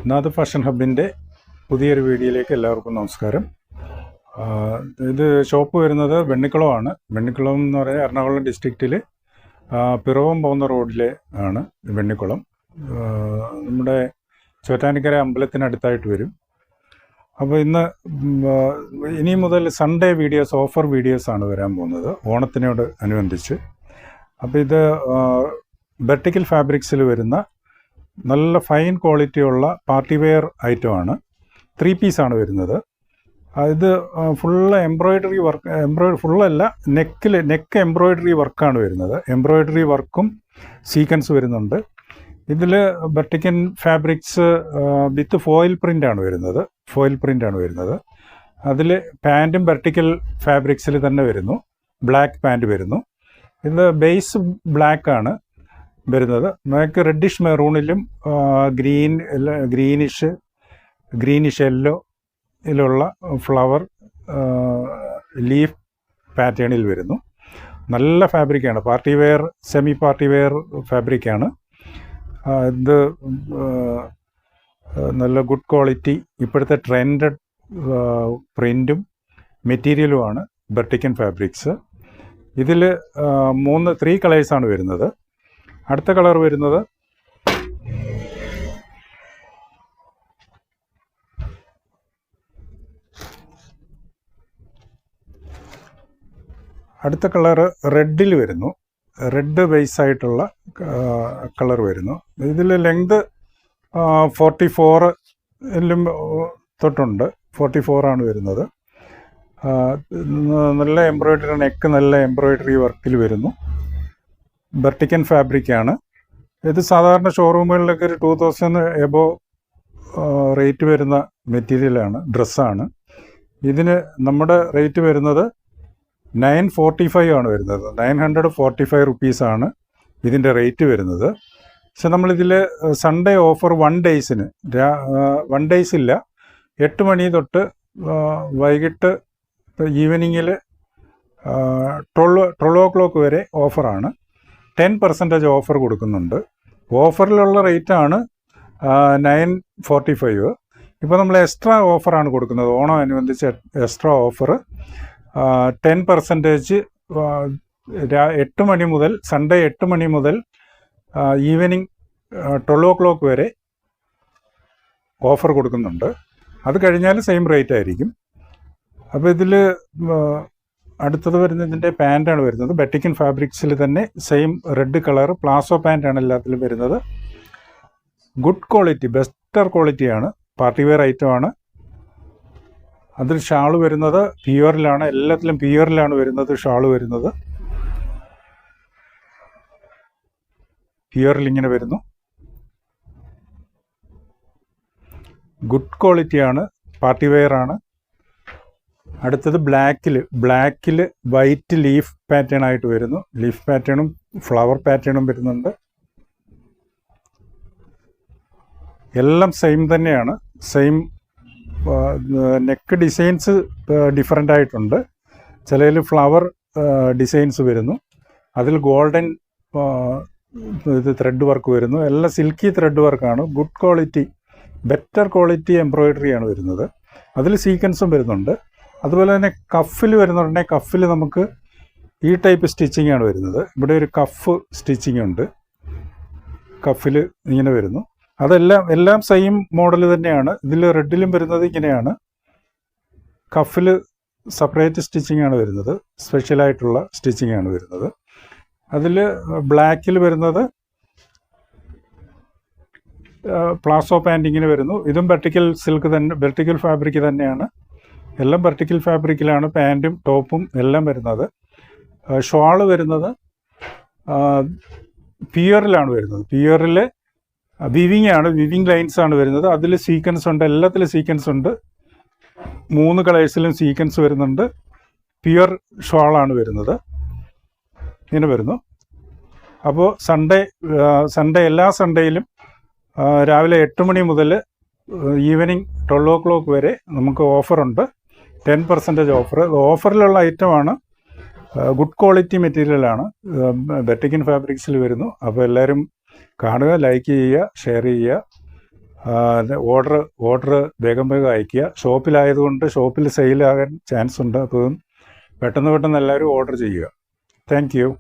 നാദ് fashion ഹബിൻ്റെ പുതിയൊരു വീഡിയോയിലേക്ക് എല്ലാവർക്കും നമസ്കാരം. ഇത് ഷോപ്പ് വരുന്നത് വെണ്ണിക്കുളമാണ്. വെണ്ണിക്കുളം എന്ന് പറയുന്നത് എറണാകുളം ഡിസ്ട്രിക്റ്റിൽ പിറവം പോകുന്ന റോഡിലെ ആണ് വെണ്ണിക്കുളം. നമ്മുടെ ചോറ്റാനിക്കര അമ്പലത്തിനടുത്തായിട്ട് വരും. അപ്പോൾ ഇനി മുതൽ സൺഡേ വീഡിയോസ്, ഓഫർ വീഡിയോസാണ് വരാൻ പോകുന്നത് ഓണത്തിനോട് അനുബന്ധിച്ച്. അപ്പോൾ ഇത് വെർട്ടിക്കൽ ഫാബ്രിക്സിൽ വരുന്ന നല്ല ഫൈൻ ക്വാളിറ്റിയുള്ള പാർട്ടി വെയർ ഐറ്റമാണ്. 3 പീസാണ് വരുന്നത്. ഇത് ഫുള്ള് എംബ്രോയ്ഡറി വർക്ക്, ഫുള്ളല്ല, നെക്ക് എംബ്രോയ്ഡറി വർക്കാണ് വരുന്നത്. എംബ്രോയ്ഡറി വർക്കും സീക്വൻസ് വരുന്നുണ്ട്. ഇതിൽ വെർട്ടിക്കൽ ഫാബ്രിക്സ് വിത്ത് ഫോയിൽ പ്രിൻ്റാണ് വരുന്നത്. അതിൽ പാൻറ്റും വെർട്ടിക്കൽ ഫാബ്രിക്സിൽ തന്നെ വരുന്നു. ബ്ലാക്ക് പാൻറ്റ് വരുന്നു. ഇത് ബേസ് ബ്ലാക്കാണ് വരുന്നത്. നമുക്ക് റെഡിഷ് മെറൂണിലും ഗ്രീനിഷ് യെല്ലോയിലുള്ള ഫ്ലവർ ലീഫ് പാറ്റേണിൽ വരുന്നു. നല്ല ഫാബ്രിക്കാണ്. സെമി പാർട്ടി വെയർ ഫാബ്രിക്കാണ്. ഇത് നല്ല ഗുഡ് ക്വാളിറ്റി, ഇപ്പോഴത്തെ ട്രെൻഡഡ് പ്രിൻറ്റും മെറ്റീരിയലുമാണ് വെർട്ടിക്കൽ ഫാബ്രിക്സ്. ഇതിൽ 3 കളേഴ്സാണ് വരുന്നത്. അടുത്ത കളർ വരുന്നത് റെഡിൽ വരുന്നു. റെഡ് ബേസ് ആയിട്ടുള്ള കളർ വരുന്നു. ഇതിൽ ലെങ്ത് 44 തൊട്ടുണ്ട്. 44 ആണ് വരുന്നത്. നല്ല എംബ്രോയ്ഡറി, നെക്ക് നല്ല എംബ്രോയ്ഡറി വർക്കിൽ വരുന്നു. വെർട്ടിക്കൽ ഫാബ്രിക്കാണ്. ഇത് സാധാരണ ഷോറൂമുകളിലൊക്കെ ഒരു 2000 എബോ റേറ്റ് വരുന്ന മെറ്റീരിയലാണ്, ഡ്രസ്സാണ്. ഇതിന് നമ്മുടെ റേറ്റ് വരുന്നത് 945 ആണ് വരുന്നത്. 945 റുപ്പീസാണ് ഇതിൻ്റെ റേറ്റ് വരുന്നത്. പക്ഷെ നമ്മളിതിൽ സൺഡേ ഓഫർ 1 ഡേയ്സ് ഇല്ല. 8 മണി തൊട്ട് വൈകിട്ട് ഈവനിങ്ങിൽ 12 o'clock വരെ ഓഫറാണ്. 10% ഓഫർ കൊടുക്കുന്നുണ്ട്. ഓഫറിലുള്ള റേറ്റാണ് 945. ഇപ്പോൾ നമ്മൾ എക്സ്ട്രാ ഓഫറാണ് കൊടുക്കുന്നത്. ഓണം അനുബന്ധിച്ച് എക്സ്ട്രാ ഓഫർ 10% 8 മണി മുതൽ, സൺഡേ 8 മണി മുതൽ ഈവനിങ് 12 o'clock വരെ ഓഫർ കൊടുക്കുന്നുണ്ട്. അത് കഴിഞ്ഞാൽ സെയിം റേറ്റ് ആയിരിക്കും. അപ്പോൾ ഇതിൽ അടുത്തത് വരുന്നതിൻ്റെ പാൻറ്റാണ് വരുന്നത്. വെർട്ടിക്കൽ ഫാബ്രിക്സിൽ തന്നെ സെയിം റെഡ് കളർ പ്ലാസോ പാൻറ്റാണ് എല്ലാത്തിലും വരുന്നത്. ഗുഡ് ക്വാളിറ്റി, ബെറ്റർ ക്വാളിറ്റിയാണ്. പാർട്ടി വെയർ ഐറ്റമാണ്. അതിൽ ഷാള് വരുന്നത് പ്യുവറിലാണ്. എല്ലാത്തിലും പ്യുവറിലാണ് വരുന്നത്. ഷാള് വരുന്നത് പ്യുവറിൽ ഇങ്ങനെ വരുന്നു. ഗുഡ് ക്വാളിറ്റിയാണ്. പാർട്ടി വെയർ ആണ്. അടുത്തത് ബ്ലാക്കിൽ വൈറ്റ് ലീഫ് പാറ്റേൺ ആയിട്ട് വരുന്നു. ലീഫ് പാറ്റേണും ഫ്ലവർ പാറ്റേണും വരുന്നുണ്ട്. എല്ലാം സെയിം തന്നെയാണ്. സെയിം നെക്ക് ഡിസൈൻസ് ഡിഫറെൻ്റ് ആയിട്ടുണ്ട്. ചിലതിൽ ഫ്ലവർ ഡിസൈൻസ് വരുന്നു. അതിൽ ഗോൾഡൻ ത്രെഡ് വർക്ക് വരുന്നു. എല്ലാം സിൽക്കി ത്രെഡ് വർക്കാണ്. ഗുഡ് ക്വാളിറ്റി, ബെറ്റർ ക്വാളിറ്റി എംബ്രോയ്ഡറിയാണ് വരുന്നത്. അതിൽ സീക്വൻസും വരുന്നുണ്ട്. അതുപോലെ തന്നെ കഫിൽ വരുന്നുണ്ടെങ്കിൽ കഫിൽ നമുക്ക് ഈ ടൈപ്പ് സ്റ്റിച്ചിങ് ആണ് വരുന്നത്. ഇവിടെ ഒരു കഫ് സ്റ്റിച്ചിങ് ഉണ്ട്. കഫിൽ ഇങ്ങനെ വരുന്നു. എല്ലാം സെയിം മോഡൽ തന്നെയാണ്. ഇതിൽ റെഡിലും വരുന്നത് ഇങ്ങനെയാണ്. കഫിൽ സെപ്പറേറ്റ് സ്റ്റിച്ചിങ് ആണ് വരുന്നത്. സ്പെഷ്യലായിട്ടുള്ള സ്റ്റിച്ചിങ് ആണ് വരുന്നത്. അതിൽ ബ്ലാക്കിൽ വരുന്നത് പ്ലാസോ പാൻറ്റിങ്ങിന് വരുന്നു. ഇതും വെർട്ടിക്കൽ ഫാബ്രിക് തന്നെയാണ്. എല്ലാം വെർട്ടിക്കൽ ഫാബ്രിക്കിലാണ് പാൻറ്റും ടോപ്പും എല്ലാം വരുന്നത്. ഷോള് വരുന്നത് പ്യുവറിലാണ് വരുന്നത്. പ്യുവറിൽ വിവിങ് ലൈൻസ് ആണ് വരുന്നത്. അതിൽ സീക്വൻസ് ഉണ്ട്. എല്ലാത്തിലും സീക്വൻസ് ഉണ്ട്. 3 കളേഴ്സിലും സീക്വൻസ് വരുന്നുണ്ട്. പ്യുവർ ഷോളാണ് വരുന്നത്. ഇങ്ങനെ വരുന്നു. അപ്പോൾ സൺഡേ എല്ലാ സൺഡേയിലും രാവിലെ 8 മണി മുതൽ ഈവനിങ് 12 o'clock വരെ നമുക്ക് ഓഫറുണ്ട്. 10% ഓഫർ. ഓഫറിലുള്ള ഐറ്റമാണ്. ഗുഡ് ക്വാളിറ്റി മെറ്റീരിയലാണ്. വെർട്ടിക്കൽ ഫാബ്രിക്സിൽ വരുന്നു. അപ്പോൾ എല്ലാവരും കാണുക, ലൈക്ക് ചെയ്യുക, ഷെയർ ചെയ്യുക. ഓർഡർ വേഗം വേഗം അയയ്ക്കുക. ഷോപ്പിലായതുകൊണ്ട് ഷോപ്പിൽ സെയിലാകാൻ ചാൻസ് ഉണ്ട്. അപ്പം പെട്ടെന്ന് എല്ലാവരും ഓർഡർ ചെയ്യുക. Thank you.